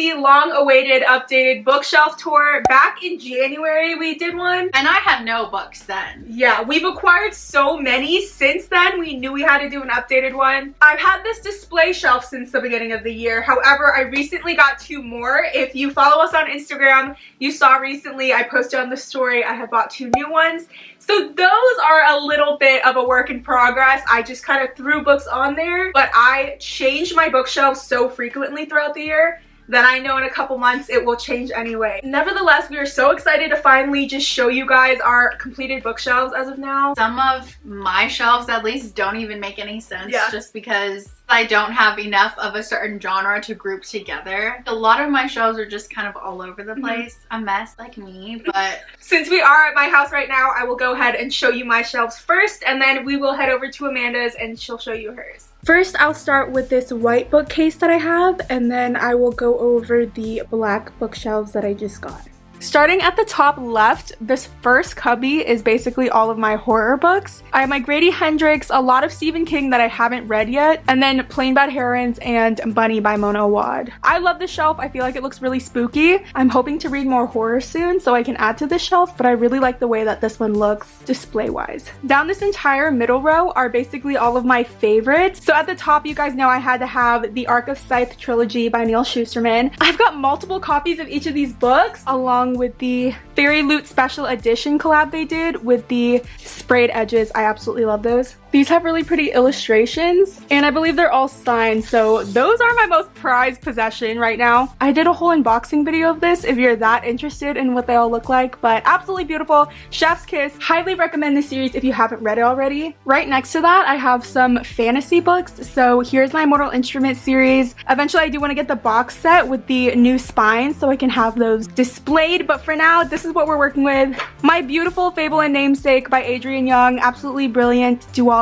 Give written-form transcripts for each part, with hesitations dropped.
the long-awaited updated bookshelf tour. Back in January we did one. And I had no books then. Yeah, we've acquired so many since then. We knew we had to do an updated one. I've had this display shelf since the beginning of the year. However, I recently got 2 more. If you follow us on Instagram, you saw recently I posted on the story I had bought 2 new ones. So those are a little bit of a work in progress. I just kind of threw books on there, but I change my bookshelves so frequently throughout the year that I know in a couple months it will change anyway. Nevertheless, we are so excited to finally just show you guys our completed bookshelves as of now. Some of my shelves at least don't even make any sense, just because I don't have enough of a certain genre to group together. A lot of my shelves are just kind of all over the place. A mess like me, but since we are at my house right now, I will go ahead and show you my shelves first, and then we will head over to Amanda's and she'll show you hers. First, I'll start with this white bookcase that I have, and then I will go over the black bookshelves that I just got. Starting at the top left, this first cubby is basically all of my horror books. I have my Grady Hendrix, a lot of Stephen King that I haven't read yet, and then Plain Bad Herons and Bunny by Mona Awad. I love this shelf. I feel like it looks really spooky. I'm hoping to read more horror soon so I can add to this shelf, but I really like the way that this one looks display-wise. Down this entire middle row are basically all of my favorites. So at the top, you guys know I had to have the Arc of Scythe trilogy by Neil Shusterman. I've got multiple copies of each of these books, along with the Fairy Loot Special Edition collab they did with the sprayed edges. I absolutely love those. These have really pretty illustrations, and I believe they're all signed, so those are my most prized possession right now. I did a whole unboxing video of this if you're that interested in what they all look like, but absolutely beautiful. Chef's Kiss. Highly recommend this series if you haven't read it already. Right next to that, I have some fantasy books. So here's my Mortal Instruments series. Eventually, I do want to get the box set with the new spines so I can have those displayed, but for now, this is what we're working with. My Beautiful Fable and Namesake by Adrienne Young. Absolutely brilliant duology.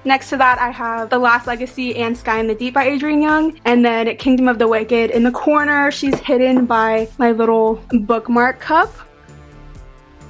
Next to that, I have The Last Legacy and Sky in the Deep by Adrienne Young, and then Kingdom of the Wicked. In the corner, she's hidden by my little bookmark cup.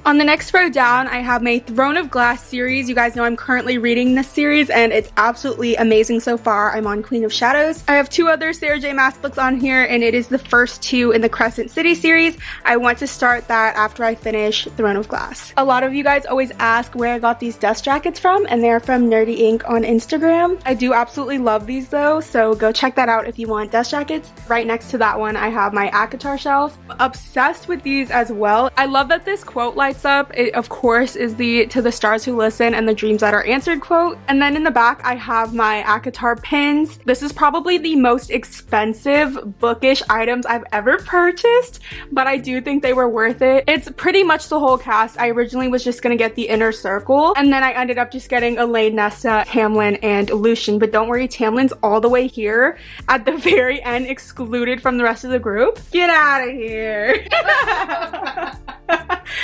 On the next row down, I have my Throne of Glass series. You guys know I'm currently reading this series and it's absolutely amazing so far. I'm on Queen of Shadows. I have 2 other Sarah J Maas books on here, and it is the first 2 in the Crescent City series. I want to start that after I finish Throne of Glass. A lot of you guys always ask where I got these dust jackets from, and they're from Nerdy Ink on Instagram. I do absolutely love these though, so go check that out if you want dust jackets. Right next to that one, I have my ACOTAR shelf. Obsessed with these as well. I love that this quote lights up. It of course is the "To the Stars Who Listen and the Dreams That Are Answered" quote. And then in the back I have my ACOTAR pins. This is probably the most expensive bookish items I've ever purchased, but I do think they were worth it. It's pretty much the whole cast. I originally was just gonna get the Inner Circle, and then I ended up just getting Elaine, Nesta, Tamlin, and Lucian. But don't worry, Tamlin's all the way here at the very end, excluded from the rest of the group. Get out of here.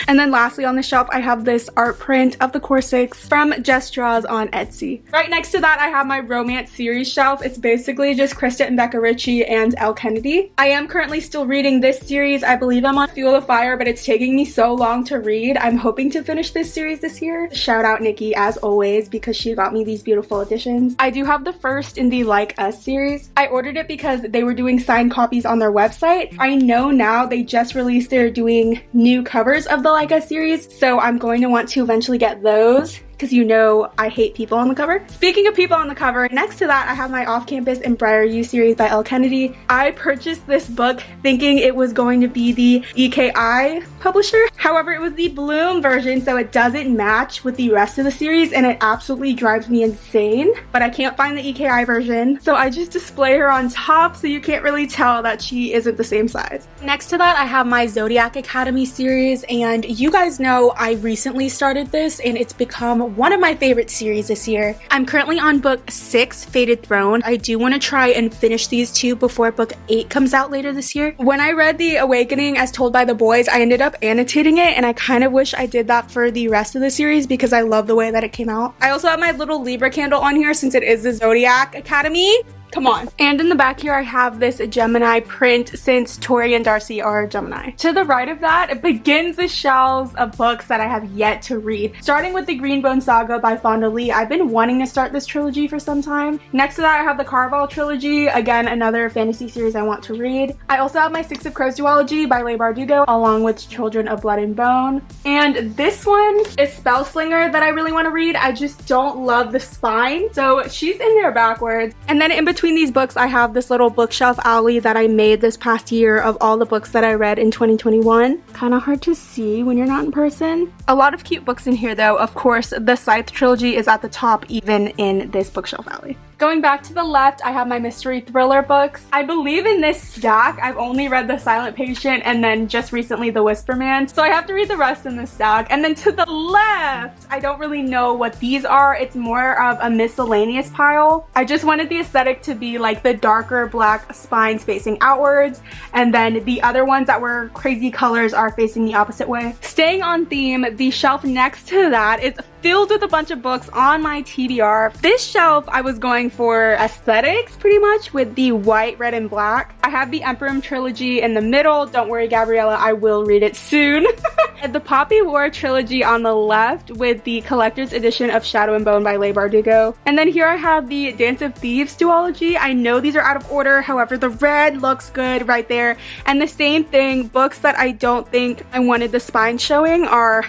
And then lastly on the shelf, I have this art print of the Corsicks from Jess Draws on Etsy. Right next to that, I have my romance series shelf. It's basically just Krista and Becca Ritchie and Elle Kennedy. I am currently still reading this series. I believe I'm on Fuel the Fire, but it's taking me so long to read. I'm hoping to finish this series this year. Shout out Nikki as always, because she got me these beautiful editions. I do have the first in the Like Us series. I ordered it because they were doing signed copies on their website. I know now they just released, they're doing new covers of the Like Us series, so I'm going to want to eventually get those, because you know I hate people on the cover. Speaking of people on the cover, next to that I have my Off Campus and Briar U series by Elle Kennedy. I purchased this book thinking it was going to be the EKI publisher. However, it was the Bloom version, so it doesn't match with the rest of the series, and it absolutely drives me insane. But I can't find the EKI version, so I just display her on top so you can't really tell that she isn't the same size. Next to that, I have my Zodiac Academy series, and you guys know I recently started this, and it's become one of my favorite series this year. I'm currently on book 6, Fated Throne. I do want to try and finish these 2 before book 8 comes out later this year. When I read The Awakening as told by the boys, I ended up annotating it, and I kind of wish I did that for the rest of the series because I love the way that it came out. I also have my little Libra candle on here since it is the Zodiac Academy. Come on. And in the back here, I have this Gemini print since Tori and Darcy are Gemini. To the right of that, it begins the shelves of books that I have yet to read. Starting with the Greenbone Saga by Fonda Lee. I've been wanting to start this trilogy for some time. Next to that, I have the Caraval trilogy. Again, another fantasy series I want to read. I also have my Six of Crows duology by Leigh Bardugo, along with Children of Blood and Bone. And this one is Spellslinger that I really want to read. I just don't love the spine. So she's in there backwards. And then in between these books, I have this little bookshelf alley that I made this past year of all the books that I read in 2021. Kind of hard to see when you're not in person. A lot of cute books in here though. Of course, the Scythe trilogy is at the top even in this bookshelf alley. Going back to the left, I have my mystery thriller books. I believe in this stack, I've only read The Silent Patient and then just recently The Whisper Man. So I have to read the rest in this stack. And then to the left, I don't really know what these are. It's more of a miscellaneous pile. I just wanted the aesthetic to be like the darker black spines facing outwards. And then the other ones that were crazy colors are facing the opposite way. Staying on theme, the shelf next to that is filled with a bunch of books on my TBR. This shelf, I was going for aesthetics pretty much with the white, red, and black. I have the Emperor trilogy in the middle. Don't worry, Gabriella, I will read it soon. And the Poppy War trilogy on the left with the collector's edition of Shadow and Bone by Leigh Bardugo. And then here I have the Dance of Thieves duology. I know these are out of order, however, the red looks good right there. And the same thing, books that I don't think I wanted the spine showing are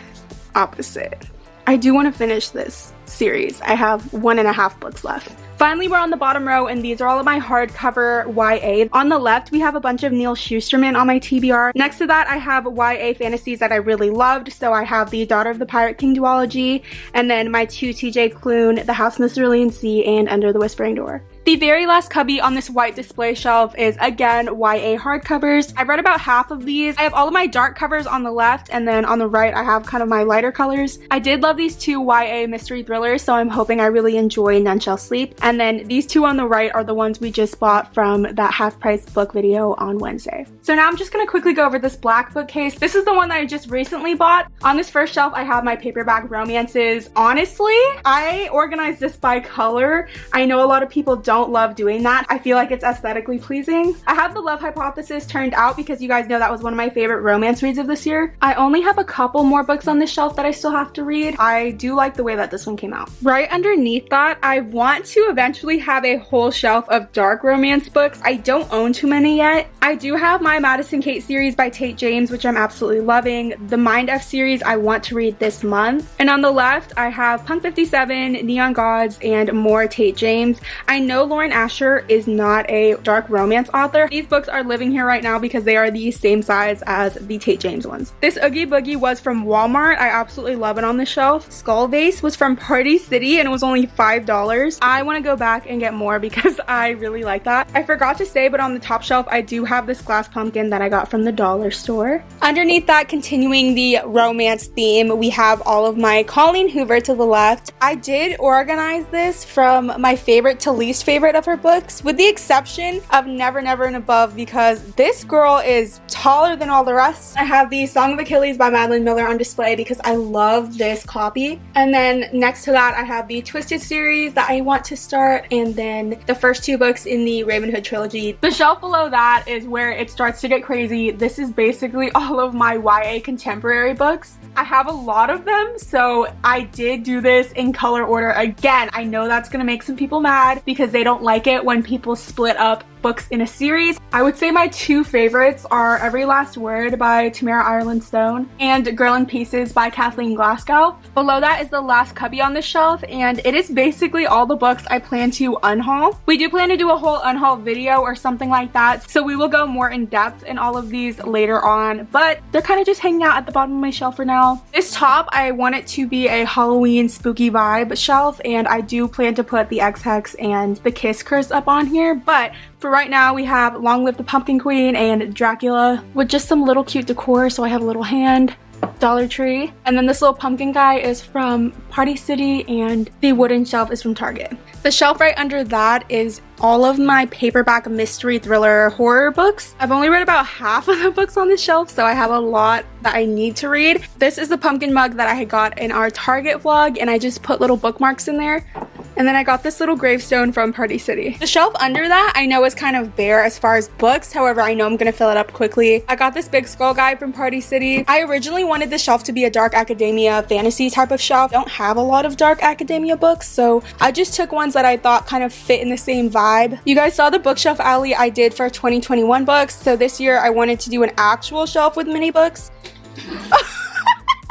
opposite. I do want to finish this series. I have 1.5 books left. Finally, we're on the bottom row, and these are all of my hardcover YA. On the left, we have a bunch of Neil Shusterman on my TBR. Next to that, I have YA fantasies that I really loved. So I have the Daughter of the Pirate King duology, and then my 2 TJ Klune, The House in the Cerulean Sea, and Under the Whispering Door. The very last cubby on this white display shelf is, again, YA hardcovers. I've read about half of these. I have all of my dark covers on the left, and then on the right, I have kind of my lighter colors. I did love these 2 YA mystery thrillers, so I'm hoping I really enjoy None Shall Sleep. And then these 2 on the right are the ones we just bought from that half-price book video on Wednesday. So now I'm just going to quickly go over this black bookcase. This is the one that I just recently bought. On this first shelf, I have my paperback romances. Honestly, I organized this by color. I know a lot of people don't love doing that. I feel like it's aesthetically pleasing. I have The Love Hypothesis turned out because you guys know that was one of my favorite romance reads of this year. I only have a couple more books on this shelf that I still have to read. I do like the way that this one came out. Right underneath that, I want to eventually have a whole shelf of dark romance books. I don't own too many yet. I do have my Madison Kate series by Tate James, which I'm absolutely loving. The Mind F series I want to read this month. And on the left, I have Punk 57, Neon Gods, and more Tate James. I know Lauren Asher is not a dark romance author. These books are living here right now because they are the same size as the Tate James ones. This Oogie Boogie was from Walmart. I absolutely love it on the shelf. Skull Vase was from Party City and it was only $5. I want to go back and get more because I really like that. I forgot to say, but on the top shelf, I do have this glass pumpkin that I got from the dollar store. Underneath that, continuing the romance theme, we have all of my Colleen Hoover to the left. I did organize this from my favorite to least favorite of her books, with the exception of Never Never and Above, because this girl is taller than all the rest. I have the Song of Achilles by Madeline Miller on display because I love this copy. And then next to that, I have the Twisted series that I want to start, and then the first 2 books in the Ravenhood trilogy. The shelf below that is where it starts to get crazy. This is basically all of my YA contemporary books. I have a lot of them, so I did do this in color order. Again, I know that's gonna make some people mad because they don't like it when people split up books in a series. I would say my 2 favorites are Every Last Word by Tamara Ireland Stone and Girl in Pieces by Kathleen Glasgow. Below that is the last cubby on the shelf, and it is basically all the books I plan to unhaul. We do plan to do a whole unhaul video or something like that, so we will go more in depth in all of these later on, but they're kind of just hanging out at the bottom of my shelf for now. This top, I want it to be a Halloween spooky vibe shelf, and I do plan to put the X-Hex and the Kiss Curse up on here, but for right now, we have Long Live the Pumpkin Queen and Dracula with just some little cute decor. So I have a little hand, Dollar Tree, and then this little pumpkin guy is from Party City, and the wooden shelf is from Target. The shelf right under that is all of my paperback mystery thriller horror books. I've only read about half of the books on this shelf, so I have a lot that I need to read. This is the pumpkin mug that I had got in our Target vlog, and I just put little bookmarks in there. And then I got this little gravestone from Party City. The shelf under that I know is kind of bare as far as books. However, I know I'm gonna fill it up quickly. I got this big skull guide from Party City. I originally wanted this shelf to be a dark academia fantasy type of shelf. I don't have a lot of dark academia books, so I just took ones that I thought kind of fit in the same vibe. You guys saw the bookshelf alley I did for 2021 books, so this year I wanted to do an actual shelf with mini books.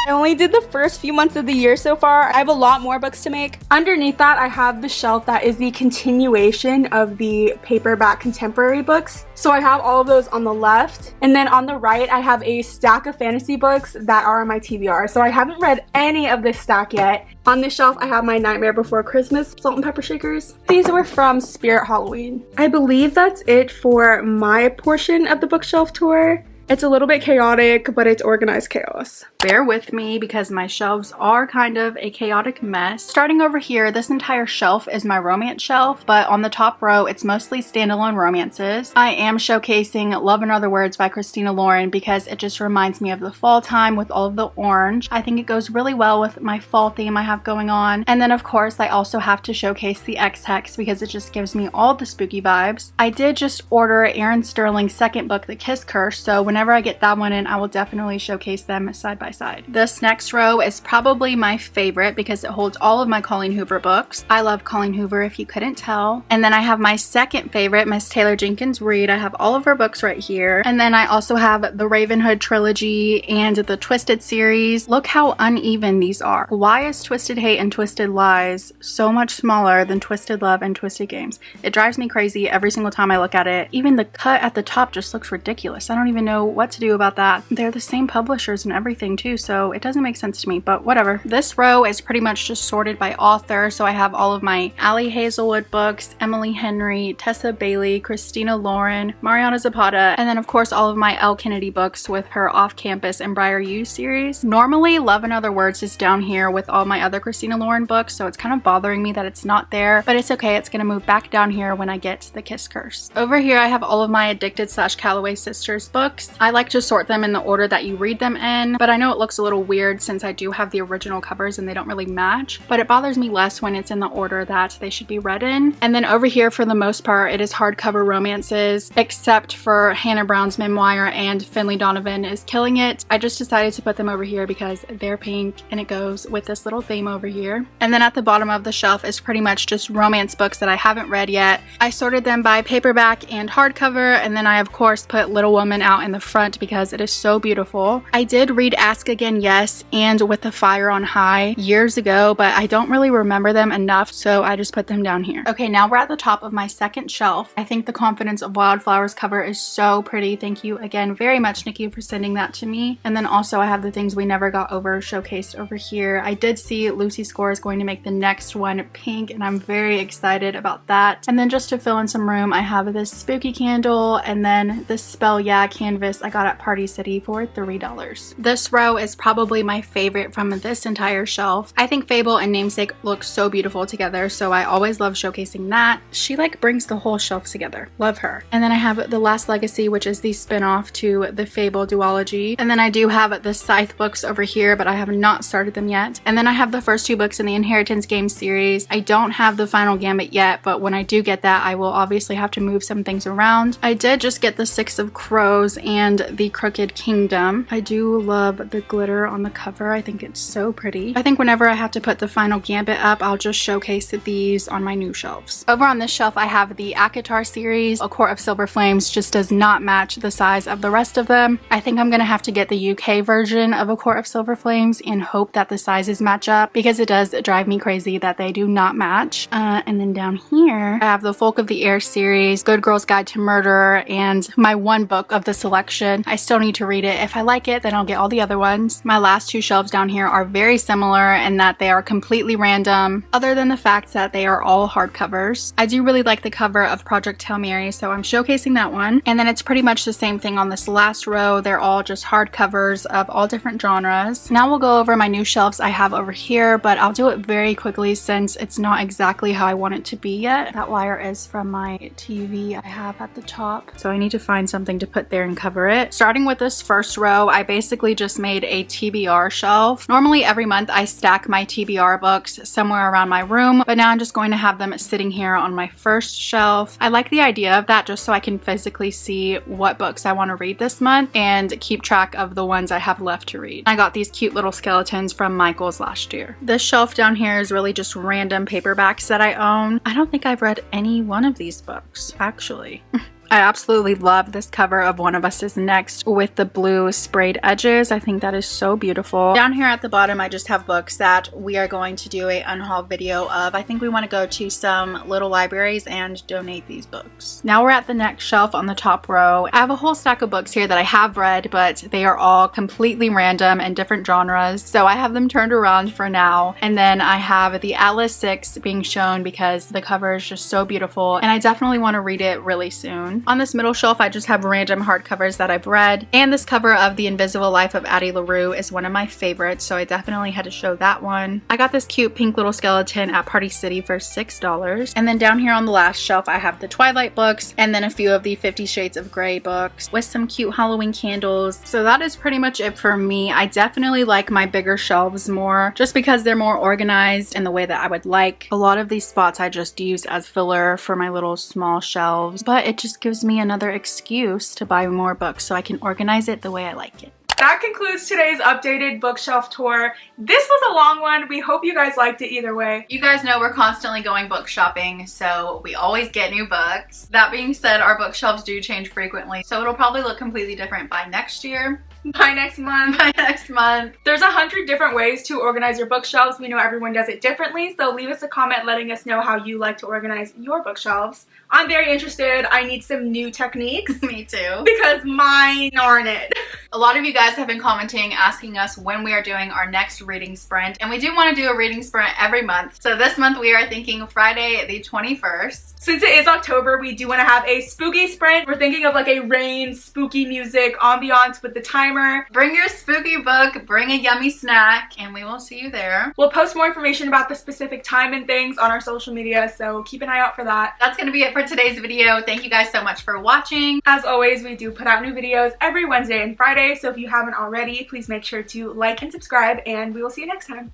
I only did the first few months of the year so far. I have a lot more books to make. Underneath that, I have the shelf that is the continuation of the paperback contemporary books. So I have all of those on the left. And then on the right, I have a stack of fantasy books that are on my TBR. So I haven't read any of this stack yet. On this shelf, I have my Nightmare Before Christmas salt and pepper shakers. These were from Spirit Halloween. I believe that's it for my portion of the bookshelf tour. It's a little bit chaotic, but it's organized chaos. Bear with me because my shelves are kind of a chaotic mess. Starting over here, this entire shelf is my romance shelf, but on the top row, it's mostly standalone romances. I am showcasing Love in Other Words by Christina Lauren because it just reminds me of the fall time with all of the orange. I think it goes really well with my fall theme I have going on. And then of course, I also have to showcase the X-Hex because it just gives me all the spooky vibes. I did just order Aaron Sterling's second book, The Kiss Curse, so whenever I get that one in, I will definitely showcase them side by side. This next row is probably my favorite because it holds all of my Colleen Hoover books. I love Colleen Hoover if you couldn't tell. And then I have my second favorite, Miss Taylor Jenkins Reid. I have all of her books right here. And then I also have the Ravenhood trilogy and the Twisted series. Look how uneven these are. Why is Twisted Hate and Twisted Lies so much smaller than Twisted Love and Twisted Games? It drives me crazy every single time I look at it. Even the cut at the top just looks ridiculous. I don't even know what to do about that. They're the same publishers and everything too, so it doesn't make sense to me, but whatever. This row is pretty much just sorted by author, so I have all of my Allie Hazelwood books, Emily Henry, Tessa Bailey, Christina Lauren, Mariana Zapata, and then of course all of my Elle Kennedy books with her Off-Campus and Briar U series. Normally Love in Other Words is down here with all my other Christina Lauren books, so it's kind of bothering me that it's not there, but it's okay. It's gonna move back down here when I get to The Kiss Curse. Over here I have all of my Addicted / Calloway Sisters books. I like to sort them in the order that you read them in, but I know it looks a little weird since I do have the original covers and they don't really match, but it bothers me less when it's in the order that they should be read in. And then over here, for the most part, it is hardcover romances, except for Hannah Brown's memoir and Finley Donovan is Killing It. I just decided to put them over here because they're pink and it goes with this little theme over here. And then at the bottom of the shelf is pretty much just romance books that I haven't read yet. I sorted them by paperback and hardcover, and then I of course put Little Woman out in the front because it is so beautiful. I did read Ask Again Yes and With the Fire on High years ago, but I don't really remember them enough, so I just put them down here. Okay, now we're at the top of my second shelf. I think the Confidence of Wildflowers cover is so pretty. Thank you again very much, Nikki, for sending that to me. And then also I have the Things We Never Got Over showcased over here. I did see Lucy Score is going to make the next one pink, and I'm very excited about that. And then just to fill in some room, I have this spooky candle and then this Spell Yeah canvas I got at Party City for $3. This row is probably my favorite from this entire shelf. I think Fable and Namesake look so beautiful together, so I always love showcasing that. She like brings the whole shelf together. Love her. And then I have The Last Legacy, which is the spin-off to the Fable duology. And then I do have the Scythe books over here, but I have not started them yet. And then I have the first two books in the Inheritance Games series. I don't have the Final Gambit yet, but when I do get that, I will obviously have to move some things around. I did just get the Six of Crows and the Crooked Kingdom. I do love the glitter on the cover. I think it's so pretty. I think whenever I have to put the Final Gambit up, I'll just showcase these on my new shelves. Over on this shelf, I have the ACOTAR series. A Court of Silver Flames just does not match the size of the rest of them. I think I'm gonna have to get the UK version of A Court of Silver Flames and hope that the sizes match up, because it does drive me crazy that they do not match. And then down here, I have the Folk of the Air series, Good Girl's Guide to Murder, and my one book of the selection. I still need to read it. If I like it, then I'll get all the other ones. My last two shelves down here are very similar in that they are completely random, other than the fact that they are all hardcovers. I do really like the cover of Project Hail Mary, so I'm showcasing that one. And then it's pretty much the same thing on this last row. They're all just hardcovers of all different genres. Now we'll go over my new shelves I have over here, but I'll do it very quickly since it's not exactly how I want it to be yet. That wire is from my TV I have at the top, so I need to find something to put there and cover over it. Starting with this first row, I basically just made a TBR shelf. Normally every month I stack my TBR books somewhere around my room, but now I'm just going to have them sitting here on my first shelf. I like the idea of that just so I can physically see what books I want to read this month and keep track of the ones I have left to read. I got these cute little skeletons from Michael's last year. This shelf down here is really just random paperbacks that I own. I don't think I've read any one of these books, actually. I absolutely love this cover of One of Us Is Next with the blue sprayed edges. I think that is so beautiful. Down here at the bottom, I just have books that we are going to do a unhaul video of. I think we want to go to some little libraries and donate these books. Now we're at the next shelf on the top row. I have a whole stack of books here that I have read, but they are all completely random and different genres. So I have them turned around for now. And then I have the Atlas 6 being shown because the cover is just so beautiful and I definitely want to read it really soon. On this middle shelf, I just have random hardcovers that I've read, and this cover of The Invisible Life of Addie LaRue is one of my favorites, so I definitely had to show that one. I got this cute pink little skeleton at Party City for $6. And then down here on the last shelf, I have the Twilight books, and then a few of the 50 Shades of Grey books with some cute Halloween candles. So that is pretty much it for me. I definitely like my bigger shelves more, just because they're more organized in the way that I would like. A lot of these spots I just use as filler for my little small shelves, but it just gives me another excuse to buy more books so I can organize it the way I like it. That concludes today's updated bookshelf tour. This was a long one. We hope you guys liked it either way. You guys know we're constantly going book shopping, so we always get new books. That being said, our bookshelves do change frequently, so it'll probably look completely different by next year. By next month. By next month. There's 100 different ways to organize your bookshelves. We know everyone does it differently, so leave us a comment letting us know how you like to organize your bookshelves. I'm very interested. I need some new techniques. Me too. Because mine aren't it. A lot of you guys have been commenting asking us when we are doing our next reading sprint, and we do want to do a reading sprint every month. So this month we are thinking Friday the 21st. Since it is October, we do want to have a spooky sprint. We're thinking of like a rain, spooky music, ambiance with the timer. Bring your spooky book, bring a yummy snack, and we will see you there. We'll post more information about the specific time and things on our social media, so keep an eye out for that. That's going to be it for today's video. Thank you guys so much for watching. As always, we do put out new videos every Wednesday and Friday, so if you haven't already, please make sure to like and subscribe, and we will see you next time.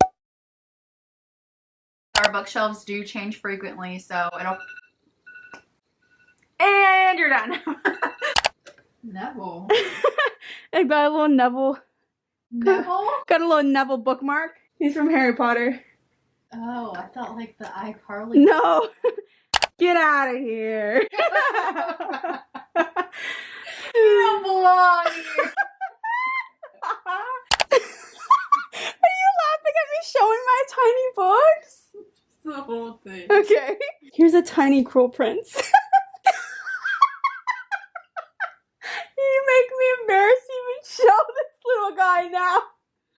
Our bookshelves do change frequently, so it'll... And you're done. Neville. I got a little Neville. Neville? Got a little Neville bookmark. He's from Harry Potter. Oh, I thought like the iCarly. No. Get out of here. You don't belong here. Are you laughing at me showing my tiny books? The whole thing. Okay. Here's a tiny Cruel Prince.